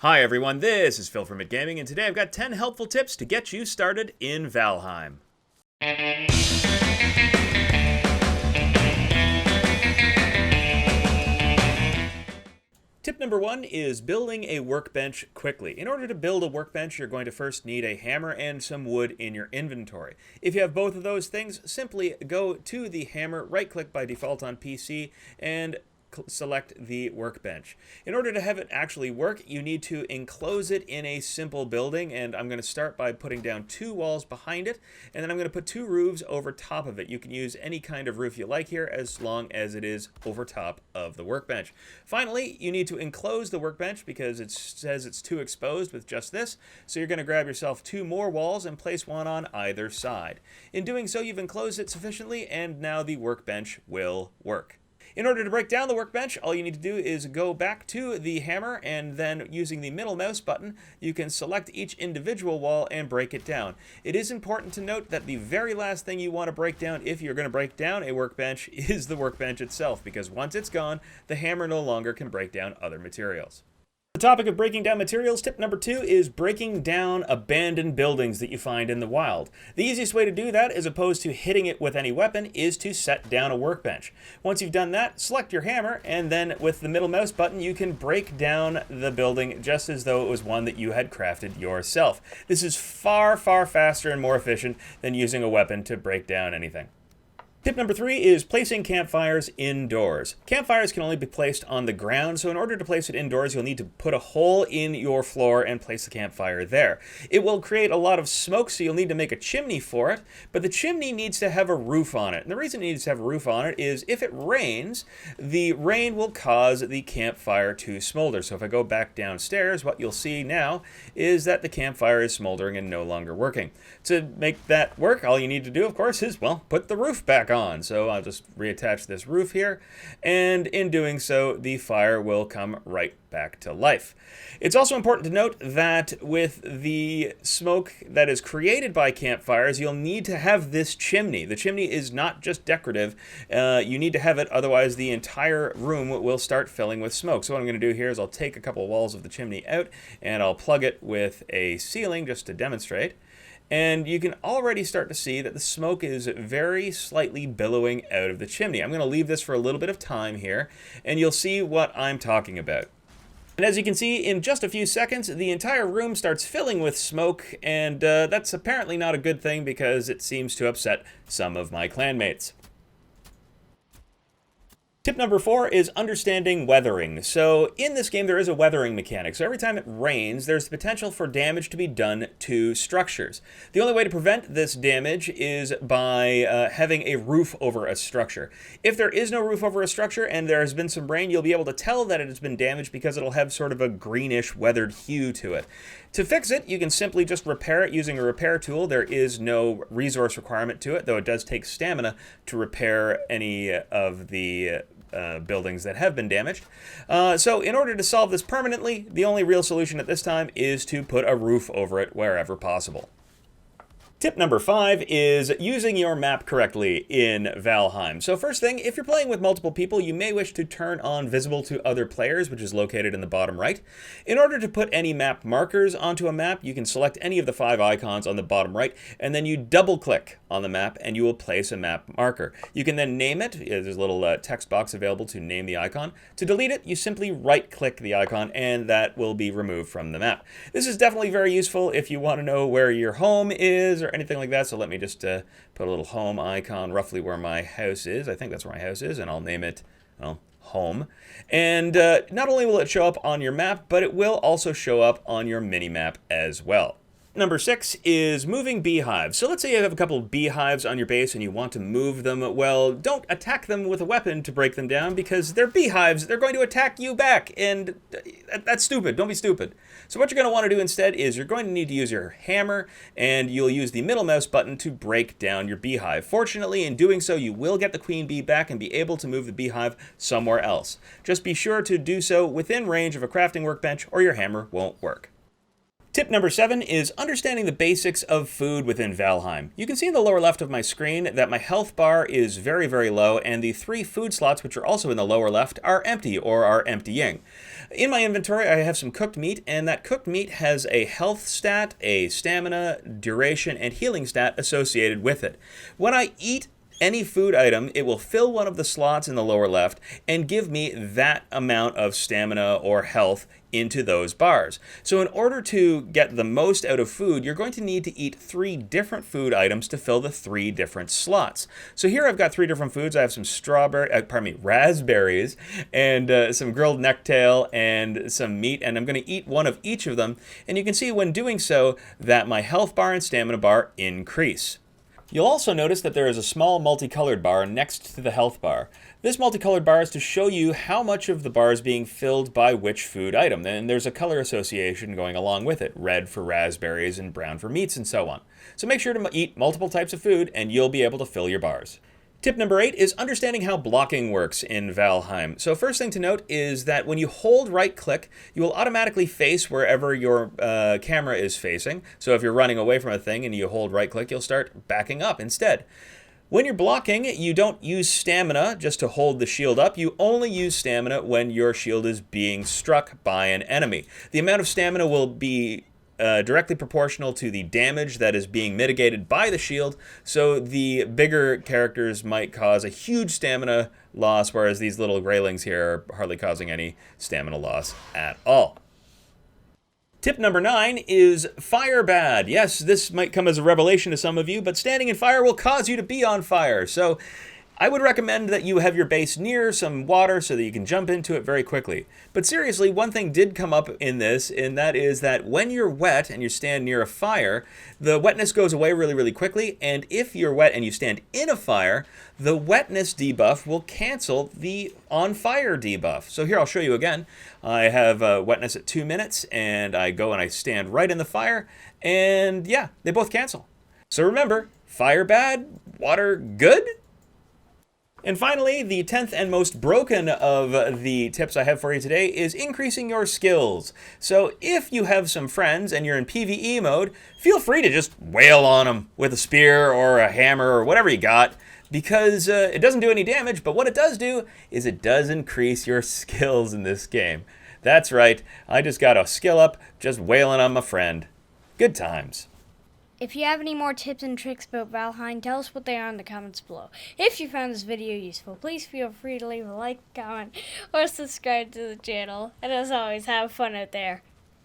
Hi everyone, this is Phil from Mitt Gaming, and today I've got 10 helpful tips to get you started in Valheim. Tip number 1 is building a workbench quickly. In order to build a workbench, you're going to first need a hammer and some wood in your inventory. If you have both of those things, simply go to the hammer, right-click by default on PC, and select the workbench. In order to have it actually work, you need to enclose it in a simple building, and I'm going to start by putting down 2 walls behind it, and then I'm going to put 2 roofs over top of it. You can use any kind of roof you like here as long as it is over top of the workbench. Finally, you need to enclose the workbench because it says it's too exposed with just this, so you're going to grab yourself 2 more walls and place one on either side. In doing so, you've enclosed it sufficiently, and now the workbench will work. In order to break down the workbench, all you need to do is go back to the hammer, and then using the middle mouse button, you can select each individual wall and break it down. It is important to note that the very last thing you want to break down if you're going to break down a workbench is the workbench itself, because once it's gone, the hammer no longer can break down other materials. The topic of breaking down materials, tip number 2 is breaking down abandoned buildings that you find in the wild. The easiest way to do that, as opposed to hitting it with any weapon, is to set down a workbench. Once you've done that, select your hammer, and then with the middle mouse button, you can break down the building just as though it was one that you had crafted yourself. This is far, far faster and more efficient than using a weapon to break down anything. Tip number 3 is placing campfires indoors. Campfires can only be placed on the ground, so in order to place it indoors, you'll need to put a hole in your floor and place the campfire there. It will create a lot of smoke, so you'll need to make a chimney for it, but the chimney needs to have a roof on it. And the reason it needs to have a roof on it is if it rains, the rain will cause the campfire to smolder. So if I go back downstairs, what you'll see now is that the campfire is smoldering and no longer working. To make that work, all you need to do, of course, is, well, put the roof back on. So I'll just reattach this roof here, and in doing so, the fire will come right back to life. It's also important to note that with the smoke that is created by campfires, you'll need to have this chimney. The chimney is not just decorative. You need to have it, otherwise the entire room will start filling with smoke. So what I'm going to do here is I'll take a couple of walls of the chimney out, and I'll plug it with a ceiling just to demonstrate. And you can already start to see that the smoke is very slightly billowing out of the chimney. I'm going to leave this for a little bit of time here, and you'll see what I'm talking about. And as you can see, in just a few seconds, the entire room starts filling with smoke, and that's apparently not a good thing because it seems to upset some of my clanmates. Tip number 4 is understanding weathering. So in this game, there is a weathering mechanic. So every time it rains, there's the potential for damage to be done to structures. The only way to prevent this damage is by having a roof over a structure. If there is no roof over a structure and there has been some rain, you'll be able to tell that it has been damaged because it'll have sort of a greenish weathered hue to it. To fix it, you can simply just repair it using a repair tool. There is no resource requirement to it, though it does take stamina to repair any of the buildings that have been damaged. So in order to solve this permanently, the only real solution at this time is to put a roof over it wherever possible. Tip number 5 is using your map correctly in Valheim. So first thing, if you're playing with multiple people, you may wish to turn on Visible to Other Players, which is located in the bottom right. In order to put any map markers onto a map, you can select any of the 5 icons on the bottom right, and then you double-click on the map, and you will place a map marker. You can then name it. There's a little text box available to name the icon. To delete it, you simply right-click the icon, and that will be removed from the map. This is definitely very useful if you want to know where your home is or anything like that. So let me just put a little home icon roughly where my house is. I think that's where my house is, and I'll name it, well, home. And not only will it show up on your map, but it will also show up on your mini-map as well. Number 6 is moving beehives. So let's say you have a couple of beehives on your base and you want to move them. Well, don't attack them with a weapon to break them down because they're beehives. They're going to attack you back, and that's stupid. Don't be stupid. So what you're going to want to do instead is you're going to need to use your hammer, and you'll use the middle mouse button to break down your beehive. Fortunately, in doing so, you will get the queen bee back and be able to move the beehive somewhere else. Just be sure to do so within range of a crafting workbench or your hammer won't work. Tip number 7 is understanding the basics of food within Valheim. You can see in the lower left of my screen that my health bar is very, very low, and the 3 food slots, which are also in the lower left, are empty or are emptying. In my inventory, I have some cooked meat, and that cooked meat has a health stat, a stamina, duration, and healing stat associated with it. When I eat any food item, it will fill one of the slots in the lower left and give me that amount of stamina or health into those bars. So in order to get the most out of food, you're going to need to eat 3 different food items to fill the 3 different slots. So here I've got 3 different foods. I have some raspberries, and some grilled necktail and some meat, and I'm going to eat one of each of them. And you can see when doing so that my health bar and stamina bar increase. You'll also notice that there is a small multicolored bar next to the health bar. This multicolored bar is to show you how much of the bar is being filled by which food item, and there's a color association going along with it, red for raspberries and brown for meats and so on. So make sure to eat multiple types of food and you'll be able to fill your bars. Tip number 8 is understanding how blocking works in Valheim. So first thing to note is that when you hold right click, you will automatically face wherever your camera is facing. So if you're running away from a thing and you hold right click, you'll start backing up instead. When you're blocking, you don't use stamina just to hold the shield up. You only use stamina when your shield is being struck by an enemy. The amount of stamina will be directly proportional to the damage that is being mitigated by the shield, so the bigger characters might cause a huge stamina loss, whereas these little graylings here are hardly causing any stamina loss at all. Tip number 9 is fire bad. Yes, this might come as a revelation to some of you, but standing in fire will cause you to be on fire. So I would recommend that you have your base near some water so that you can jump into it very quickly. But seriously, one thing did come up in this, and that is that when you're wet and you stand near a fire, the wetness goes away really, really quickly, and if you're wet and you stand in a fire, the wetness debuff will cancel the on fire debuff. So here, I'll show you again. I have wetness at 2 minutes, and I go and I stand right in the fire, and yeah, they both cancel. So remember, fire bad, water good. And finally, the 10th and most broken of the tips I have for you today is increasing your skills. So if you have some friends and you're in PvE mode, feel free to just wail on them with a spear or a hammer or whatever you got, because it doesn't do any damage, but what it does do is it does increase your skills in this game. That's right, I just got a skill up just wailing on my friend. Good times. If you have any more tips and tricks about Valheim, tell us what they are in the comments below. If you found this video useful, please feel free to leave a like, comment, or subscribe to the channel. And as always, have fun out there.